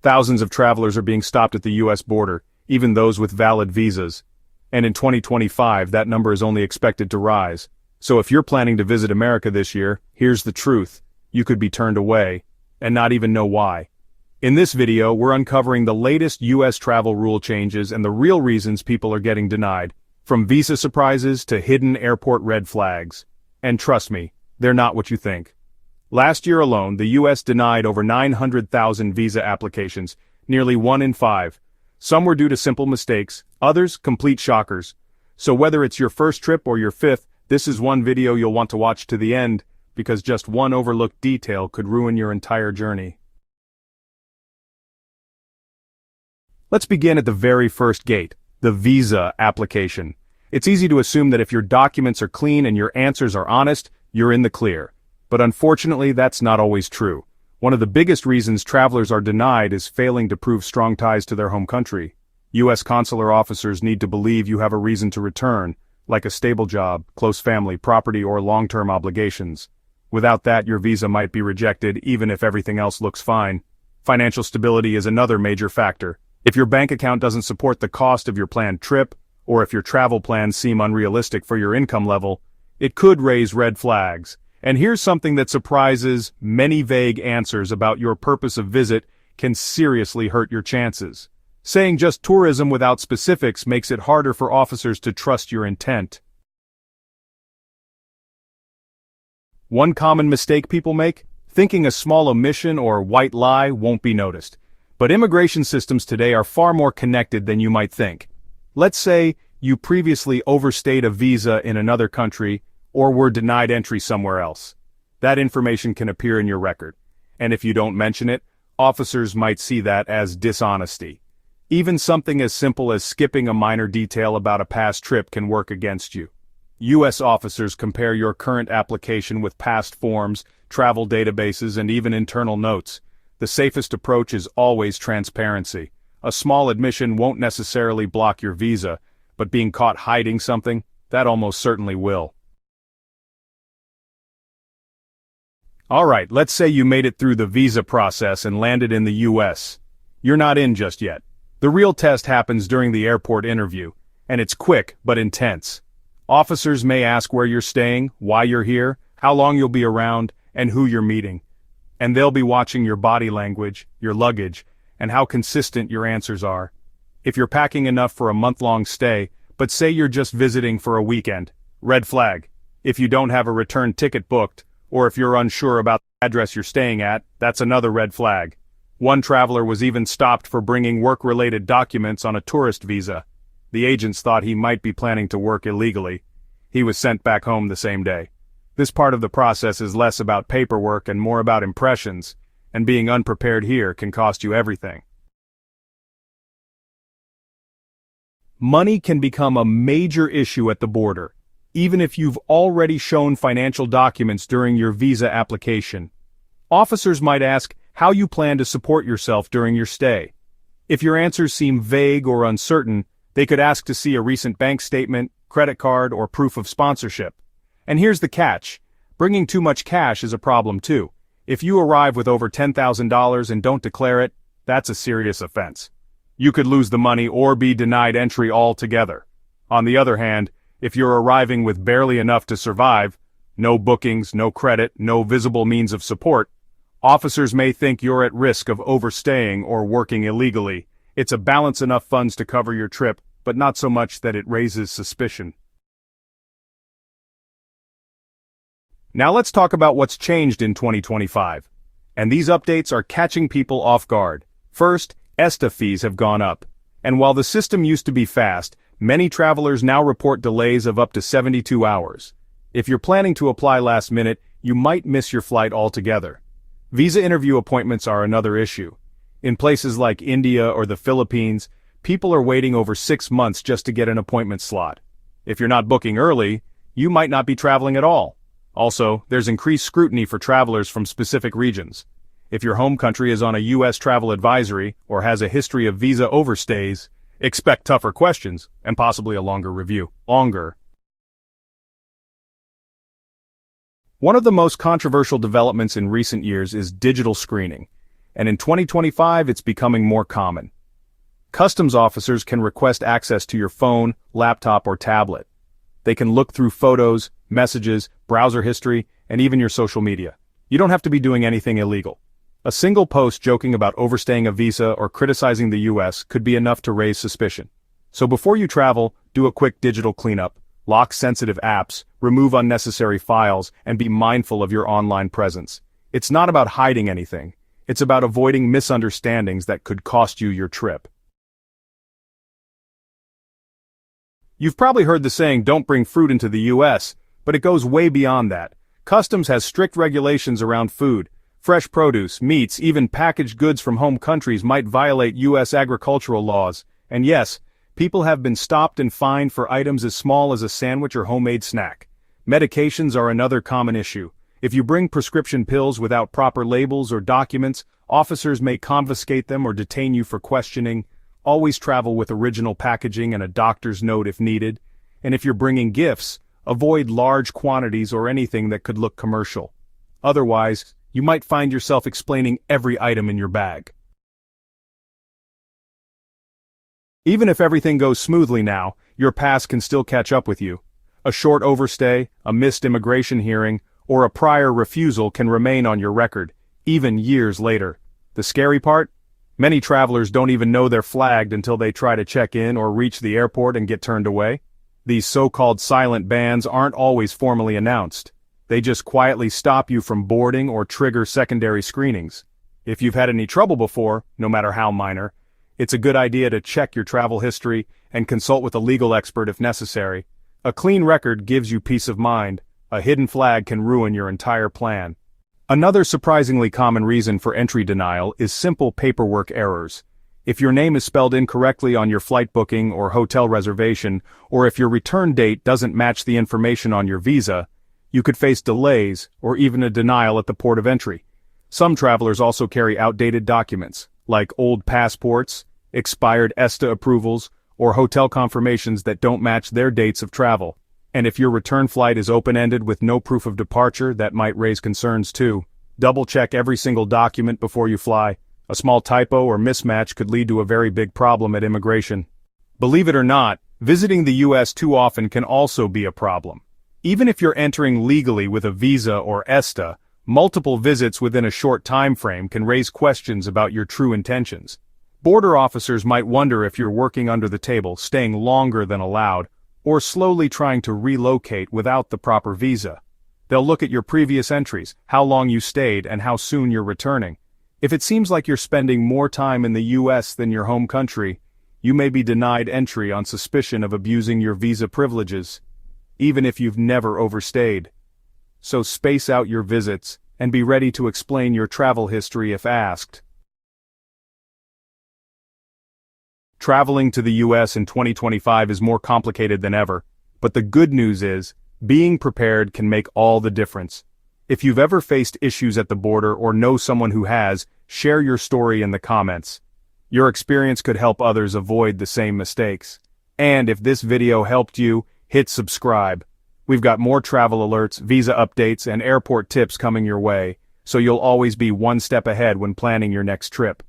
Thousands of travelers are being stopped at the U.S. border, even those with valid visas. And in 2025, that number is only expected to rise. So if you're planning to visit America this year, here's the truth. You could be turned away, and not even know why. In this video, we're uncovering the latest U.S. travel rule changes and the real reasons people are getting denied, from visa surprises to hidden airport red flags. And trust me, they're not what you think. Last year alone, the U.S. denied over 900,000 visa applications, nearly 1 in 5. Some were due to simple mistakes, others complete shockers. So whether it's your first trip or your fifth, this is one video you'll want to watch to the end, because just one overlooked detail could ruin your entire journey. Let's begin at the very first gate, the visa application. It's easy to assume that if your documents are clean and your answers are honest, you're in the clear. But unfortunately, that's not always true. One of the biggest reasons travelers are denied is failing to prove strong ties to their home country. U.S. consular officers need to believe you have a reason to return, like a stable job, close family, property, or long-term obligations. Without that, your visa might be rejected even if everything else looks fine. Financial stability is another major factor. If your bank account doesn't support the cost of your planned trip, or if your travel plans seem unrealistic for your income level, it could raise red flags. And here's something that surprises: many vague answers about your purpose of visit can seriously hurt your chances. Saying just tourism without specifics makes it harder for officers to trust your intent. One common mistake people make? Thinking a small omission or white lie won't be noticed. But immigration systems today are far more connected than you might think. Let's say you previously overstayed a visa in another country or were denied entry somewhere else. That information can appear in your record. And if you don't mention it, officers might see that as dishonesty. Even something as simple as skipping a minor detail about a past trip can work against you. U.S. officers compare your current application with past forms, travel databases, and even internal notes. The safest approach is always transparency. A small admission won't necessarily block your visa, but being caught hiding something, that almost certainly will. Alright, let's say you made it through the visa process and landed in the U.S. You're not in just yet. The real test happens during the airport interview, and it's quick but intense. Officers may ask where you're staying, why you're here, how long you'll be around, and who you're meeting. And they'll be watching your body language, your luggage, and how consistent your answers are. If you're packing enough for a month-long stay, but say you're just visiting for a weekend, red flag. If you don't have a return ticket booked, or if you're unsure about the address you're staying at, that's another red flag. One traveler was even stopped for bringing work-related documents on a tourist visa. The agents thought he might be planning to work illegally. He was sent back home the same day. This part of the process is less about paperwork and more about impressions, and being unprepared here can cost you everything. Money can become a major issue at the border, even if you've already shown financial documents during your visa application. Officers might ask how you plan to support yourself during your stay. If your answers seem vague or uncertain, they could ask to see a recent bank statement, credit card, or proof of sponsorship. And here's the catch: bringing too much cash is a problem too. If you arrive with over $10,000 and don't declare it, that's a serious offense. You could lose the money or be denied entry altogether. On the other hand, if you're arriving with barely enough to survive, no bookings, no credit, no visible means of support, officers may think you're at risk of overstaying or working illegally. It's a balance: enough funds to cover your trip, but not so much that it raises suspicion. Now let's talk about what's changed in 2025. And these updates are catching people off guard. First, ESTA fees have gone up. And while the system used to be fast, many travelers now report delays of up to 72 hours. If you're planning to apply last minute, you might miss your flight altogether. Visa interview appointments are another issue. In places like India or the Philippines, people are waiting over 6 months just to get an appointment slot. If you're not booking early, you might not be traveling at all. Also, there's increased scrutiny for travelers from specific regions. If your home country is on a U.S. travel advisory or has a history of visa overstays, expect tougher questions and possibly a longer review. One of the most controversial developments in recent years is digital screening. and in 2025 it's becoming more common. Customs officers can request access to your phone, laptop, or tablet. They can look through photos, messages, browser history, and even your social media. You don't have to be doing anything illegal. A single post joking about overstaying a visa or criticizing the US could be enough to raise suspicion. So before you travel, do a quick digital cleanup, lock sensitive apps, remove unnecessary files, and be mindful of your online presence. It's not about hiding anything. It's about avoiding misunderstandings that could cost you your trip. You've probably heard the saying, "Don't bring fruit into the US," but it goes way beyond that. Customs has strict regulations around food. Fresh produce, meats, even packaged goods from home countries might violate US agricultural laws. And yes, people have been stopped and fined for items as small as a sandwich or homemade snack. Medications are another common issue. If you bring prescription pills without proper labels or documents, officers may confiscate them or detain you for questioning. Always travel with original packaging and a doctor's note if needed. And if you're bringing gifts, avoid large quantities or anything that could look commercial. Otherwise, you might find yourself explaining every item in your bag. Even if everything goes smoothly now, your past can still catch up with you. A short overstay, a missed immigration hearing, or a prior refusal can remain on your record, even years later. The scary part? Many travelers don't even know they're flagged until they try to check in or reach the airport and get turned away. These so-called silent bans aren't always formally announced. They just quietly stop you from boarding or trigger secondary screenings. If you've had any trouble before, no matter how minor, it's a good idea to check your travel history and consult with a legal expert if necessary. A clean record gives you peace of mind. A hidden flag can ruin your entire plan. Another surprisingly common reason for entry denial is simple paperwork errors. If your name is spelled incorrectly on your flight booking or hotel reservation, or if your return date doesn't match the information on your visa, you could face delays or even a denial at the port of entry. Some travelers also carry outdated documents, like old passports, expired ESTA approvals, or hotel confirmations that don't match their dates of travel. And if your return flight is open-ended with no proof of departure, that might raise concerns too. Double-check every single document before you fly. A small typo or mismatch could lead to a very big problem at immigration. Believe it or not, visiting the US too often can also be a problem. Even if you're entering legally with a visa or ESTA, multiple visits within a short time frame can raise questions about your true intentions. Border officers might wonder if you're working under the table, staying longer than allowed, or slowly trying to relocate without the proper visa. They'll look at your previous entries, how long you stayed, and how soon you're returning. If it seems like you're spending more time in the US than your home country, you may be denied entry on suspicion of abusing your visa privileges, even if you've never overstayed. So space out your visits, and be ready to explain your travel history if asked. Traveling to the US in 2025 is more complicated than ever, but the good news is, being prepared can make all the difference. If you've ever faced issues at the border or know someone who has, share your story in the comments. Your experience could help others avoid the same mistakes. And if this video helped you, hit subscribe. We've got more travel alerts, visa updates, and airport tips coming your way, so you'll always be one step ahead when planning your next trip.